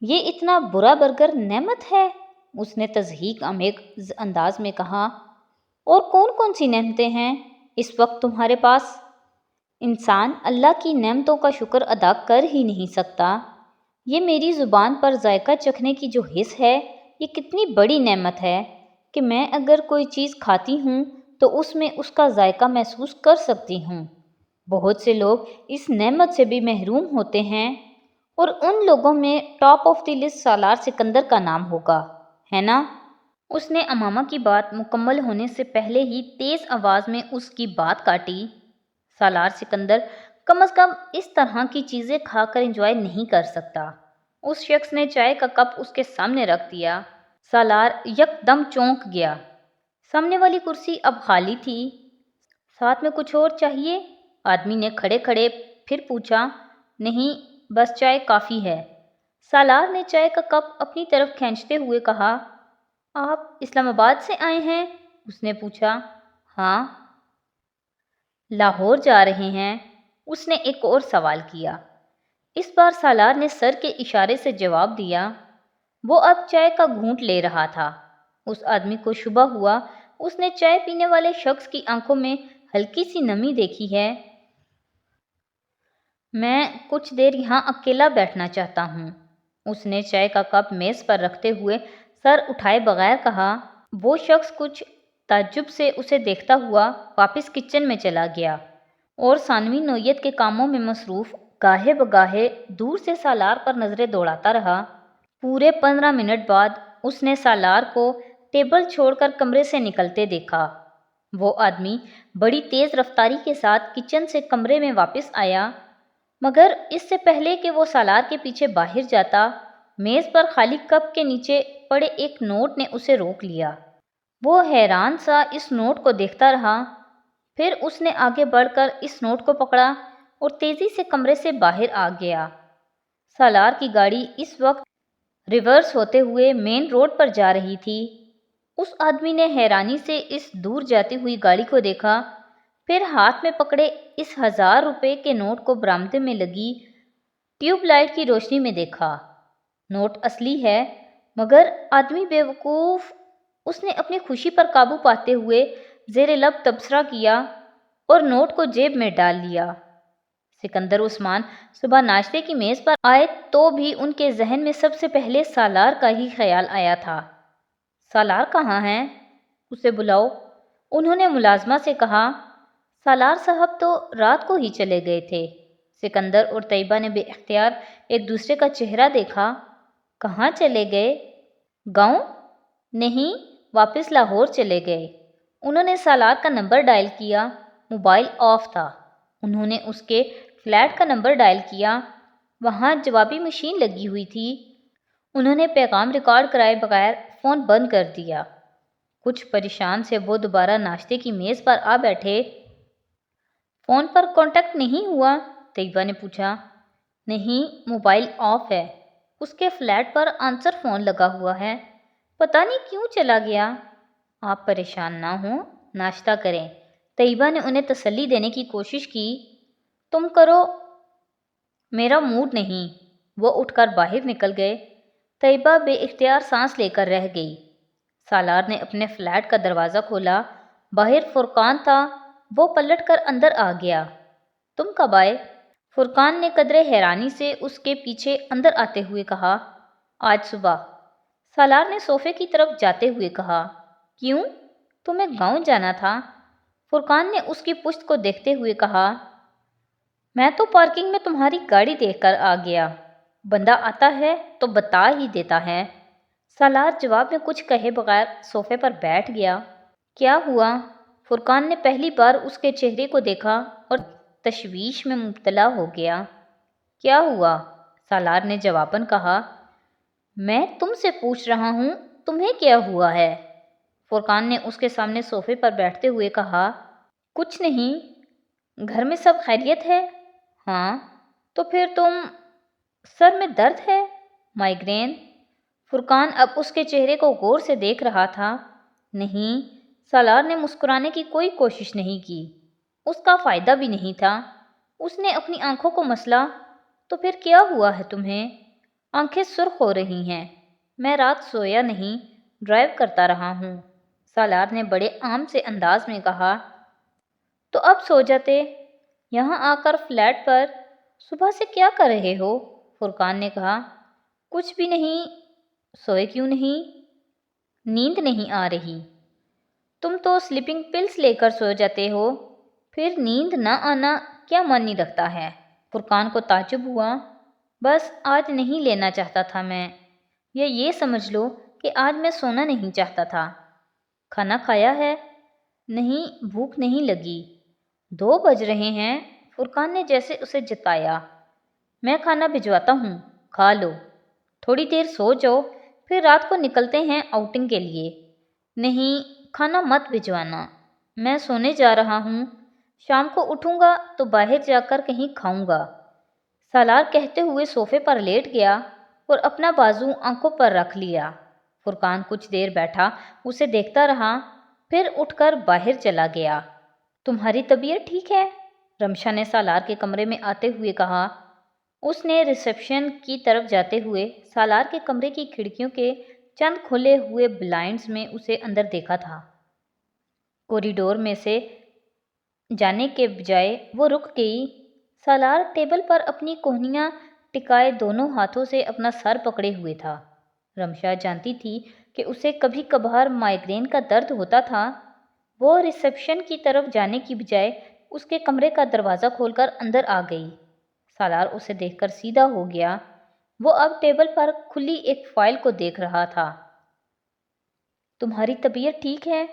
یہ اتنا برا برگر نعمت ہے؟ اس نے تضحیک آمیز انداز میں کہا۔ اور کون کون سی نعمتیں ہیں اس وقت تمہارے پاس؟ انسان اللہ کی نعمتوں کا شکر ادا کر ہی نہیں سکتا۔ یہ میری زبان پر ذائقہ چکھنے کی جو حس ہے، یہ کتنی بڑی نعمت ہے کہ میں اگر کوئی چیز کھاتی ہوں تو اس میں اس کا ذائقہ محسوس کر سکتی ہوں۔ بہت سے لوگ اس نعمت سے بھی محروم ہوتے ہیں، اور ان لوگوں میں ٹاپ آف دی لسٹ سالار سکندر کا نام ہوگا، ہے نا؟ اس نے امامہ کی بات مکمل ہونے سے پہلے ہی تیز آواز میں اس کی بات کاٹی۔ سالار سکندر کم از کم اس طرح کی چیزیں کھا کر انجوائے نہیں کر سکتا۔ اس شخص نے چائے کا کپ اس کے سامنے رکھ دیا۔ سالار یک دم چونک گیا۔ سامنے والی کرسی اب خالی تھی۔ ساتھ میں کچھ اور چاہیے؟ آدمی نے کھڑے کھڑے پھر پوچھا۔ نہیں، بس چائے کافی ہے۔ سالار نے چائے کا کپ اپنی طرف کھینچتے ہوئے کہا۔ آپ اسلام آباد سے آئے ہیں؟ اس نے پوچھا۔ ہاں۔ لاہور جا رہے ہیں؟ اس نے ایک اور سوال کیا۔ اس بار سالار نے سر کے اشارے سے جواب دیا۔ وہ اب چائے کا گھونٹ لے رہا تھا۔ اس آدمی کو شبہ ہوا اس نے چائے پینے والے شخص کی آنکھوں میں ہلکی سی نمی دیکھی ہے۔ میں کچھ دیر یہاں اکیلا بیٹھنا چاہتا ہوں، اس نے چائے کا کپ میز پر رکھتے ہوئے سر اٹھائے بغیر کہا۔ وہ شخص کچھ تعجب سے اسے دیکھتا ہوا واپس کچن میں چلا گیا اور ثانوی نوعیت کے کاموں میں مصروف گاہے بگاہے دور سے سالار پر نظریں دوڑاتا رہا۔ پورے 15 منٹ بعد اس نے سالار کو ٹیبل چھوڑ کر کمرے سے نکلتے دیکھا۔ وہ آدمی بڑی تیز رفتاری کے ساتھ کچن سے کمرے میں واپس آیا، مگر اس سے پہلے کہ وہ سالار کے پیچھے باہر جاتا، میز پر خالی کپ کے نیچے پڑے ایک نوٹ نے اسے روک لیا۔ وہ حیران سا اس نوٹ کو دیکھتا رہا، پھر اس نے آگے بڑھ کر اس نوٹ کو پکڑا اور تیزی سے کمرے سے باہر آ گیا۔ سالار کی گاڑی اس وقت ریورس ہوتے ہوئے مین روڈ پر جا رہی تھی۔ اس آدمی نے حیرانی سے اس دور جاتی ہوئی گاڑی کو دیکھا، پھر ہاتھ میں پکڑے اس 1000 روپے کے نوٹ کو برآمدے میں لگی ٹیوب لائٹ کی روشنی میں دیکھا۔ نوٹ اصلی ہے، مگر آدمی بے وقوف۔ اس نے اپنی خوشی پر قابو پاتے ہوئے زیر لب تبصرہ کیا اور نوٹ کو جیب میں ڈال لیا۔ سکندر عثمان صبح ناشتے کی میز پر آئے تو بھی ان کے ذہن میں سب سے پہلے سالار کا ہی خیال آیا تھا۔ سالار کہاں ہیں؟ اسے بلاؤ، انہوں نے ملازمہ سے کہا۔ سالار صاحب تو رات کو ہی چلے گئے تھے۔ سکندر اور طیبہ نے بے اختیار ایک دوسرے کا چہرہ دیکھا۔ کہاں چلے گئے؟ گاؤں؟ نہیں، واپس لاہور چلے گئے۔ انہوں نے سالار کا نمبر ڈائل کیا، موبائل آف تھا۔ انہوں نے اس کے فلیٹ کا نمبر ڈائل کیا، وہاں جوابی مشین لگی ہوئی تھی۔ انہوں نے پیغام ریکارڈ کرائے بغیر فون بند کر دیا۔ کچھ پریشان سے وہ دوبارہ ناشتے کی میز پر آ بیٹھے۔ فون پر کانٹیکٹ نہیں ہوا؟ طیبہ نے پوچھا۔ نہیں، موبائل آف ہے۔ اس کے فلیٹ پر آنسر فون لگا ہوا ہے، پتہ نہیں کیوں چلا گیا۔ آپ پریشان نہ ہوں، ناشتہ کریں، طیبہ نے انہیں تسلی دینے کی کوشش کی۔ تم کرو، میرا موڈ نہیں۔ وہ اٹھ کر باہر نکل گئے۔ طیبہ بے اختیار سانس لے کر رہ گئی۔ سالار نے اپنے فلیٹ کا دروازہ کھولا۔ باہر فرقان تھا۔ وہ پلٹ کر اندر آ گیا۔ تم کب آئے؟ فرقان نے قدرے حیرانی سے اس کے پیچھے اندر آتے ہوئے کہا۔ آج صبح۔ سالار نے صوفے کی طرف جاتے ہوئے کہا۔ کیوں؟ تمہیں گاؤں جانا تھا؟ فرقان نے اس کی پشت کو دیکھتے ہوئے کہا۔ میں تو پارکنگ میں تمہاری گاڑی دیکھ کر آ گیا۔ بندہ آتا ہے تو بتا ہی دیتا ہے۔ سالار جواب میں کچھ کہے بغیر صوفے پر بیٹھ گیا۔ کیا ہوا؟ فرقان نے پہلی بار اس کے چہرے کو دیکھا اور تشویش میں مبتلا ہو گیا۔ کیا ہوا؟ سالار نے جواباً کہا۔ میں تم سے پوچھ رہا ہوں، تمہیں کیا ہوا ہے؟ فرقان نے اس کے سامنے صوفے پر بیٹھتے ہوئے کہا۔ کچھ نہیں۔ گھر میں سب خیریت ہے؟ ہاں۔ تو پھر سر میں درد ہے؟ مائیگرین؟ فرقان اب اس کے چہرے کو غور سے دیکھ رہا تھا۔ نہیں۔ سالار نے مسکرانے کی کوئی کوشش نہیں کی۔ اس کا فائدہ بھی نہیں تھا۔ اس نے اپنی آنکھوں کو مسلا۔ تو پھر کیا ہوا ہے تمہیں؟ آنکھیں سرخ ہو رہی ہیں۔ میں رات سویا نہیں، ڈرائیو کرتا رہا ہوں۔ سالار نے بڑے عام سے انداز میں کہا۔ تو اب سو جاتے، یہاں آ کر فلیٹ پر صبح سے کیا کر رہے ہو؟ فرقان نے کہا۔ کچھ بھی نہیں۔ سوئے کیوں نہیں؟ نیند نہیں آ رہی۔ تم تو سلیپنگ پلز لے کر سو جاتے ہو، پھر نیند نہ آنا کیا معنی رکھتا ہے؟ فرقان کو تعجب ہوا۔ بس آج نہیں لینا چاہتا تھا میں، یا یہ سمجھ لو کہ آج میں سونا نہیں چاہتا تھا۔ کھانا کھایا ہے؟ نہیں، بھوک نہیں لگی۔ 2 بج رہے ہیں، فرقان نے جیسے اسے جتایا۔ میں کھانا بھجواتا ہوں، کھا لو۔ تھوڑی دیر سو جاؤ، پھر رات کو نکلتے ہیں آؤٹنگ کے لیے۔ نہیں، کھانا مت بھجوانا، میں سونے جا رہا ہوں، شام کو اٹھوں گا تو باہر جا کر کہیں کھاؤں گا۔ سالار کہتے ہوئے صوفے پر لیٹ گیا اور اپنا بازو آنکھوں پر رکھ لیا۔ فرقان کچھ دیر بیٹھا اسے دیکھتا رہا، پھر اٹھ کر باہر چلا گیا۔ تمہاری طبیعت ٹھیک ہے؟ رمشا نے سالار کے کمرے میں آتے ہوئے کہا۔ اس نے ریسیپشن کی طرف جاتے ہوئے سالار کے کمرے کی کھڑکیوں کے چند کھلے ہوئے بلائنڈز میں اسے اندر دیکھا تھا۔ کوریڈور میں سے جانے کے بجائے وہ رک گئی۔ سالار ٹیبل پر اپنی کوہنیاں ٹکائے دونوں ہاتھوں سے اپنا سر پکڑے ہوئے تھا۔ رمشا جانتی تھی کہ اسے کبھی کبھار مائیگرین کا درد ہوتا تھا۔ وہ ریسیپشن کی طرف جانے کی بجائے اس کے کمرے کا دروازہ کھول کر اندر آ گئی۔ سالار اسے دیکھ کر سیدھا ہو گیا۔ وہ اب ٹیبل پر کھلی ایک فائل کو دیکھ رہا تھا۔ تمہاری طبیعت ٹھیک ہے؟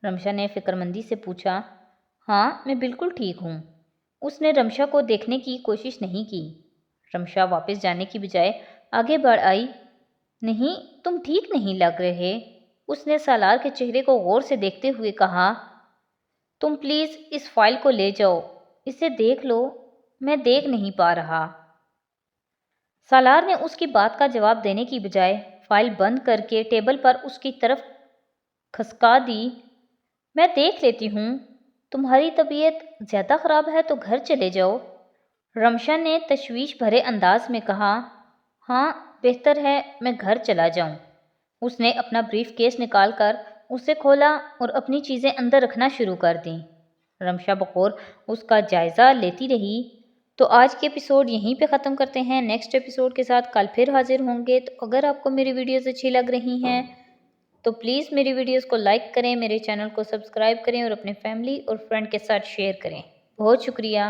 رمشا نے فکرمندی سے پوچھا۔ ہاں، میں بالکل ٹھیک ہوں۔ اس نے رمشا کو دیکھنے کی کوشش نہیں کی۔ رمشا واپس جانے کی بجائے آگے بڑھ آئی۔ نہیں، تم ٹھیک نہیں لگ رہے، اس نے سالار کے چہرے کو غور سے دیکھتے ہوئے کہا۔ تم پلیز اس فائل کو لے جاؤ، اسے دیکھ لو، میں دیکھ نہیں پا رہا۔ سالار نے اس کی بات کا جواب دینے کی بجائے فائل بند کر کے ٹیبل پر اس کی طرف کھسکا دی۔ میں دیکھ لیتی ہوں، تمہاری طبیعت زیادہ خراب ہے تو گھر چلے جاؤ۔ رمشا نے تشویش بھرے انداز میں کہا۔ ہاں، بہتر ہے میں گھر چلا جاؤں۔ اس نے اپنا بریف کیس نکال کر اسے کھولا اور اپنی چیزیں اندر رکھنا شروع کر دیں۔ رمشا بغور اس کا جائزہ لیتی رہی۔ تو آج کے ایپیسوڈ یہیں پہ ختم کرتے ہیں۔ نیکسٹ ایپیسوڈ کے ساتھ کل پھر حاضر ہوں گے۔ تو اگر آپ کو میری ویڈیوز اچھی لگ رہی ہیں تو پلیز میری ویڈیوز کو لائک کریں، میرے چینل کو سبسکرائب کریں اور اپنے فیملی اور فرینڈ کے ساتھ شیئر کریں۔ بہت شکریہ۔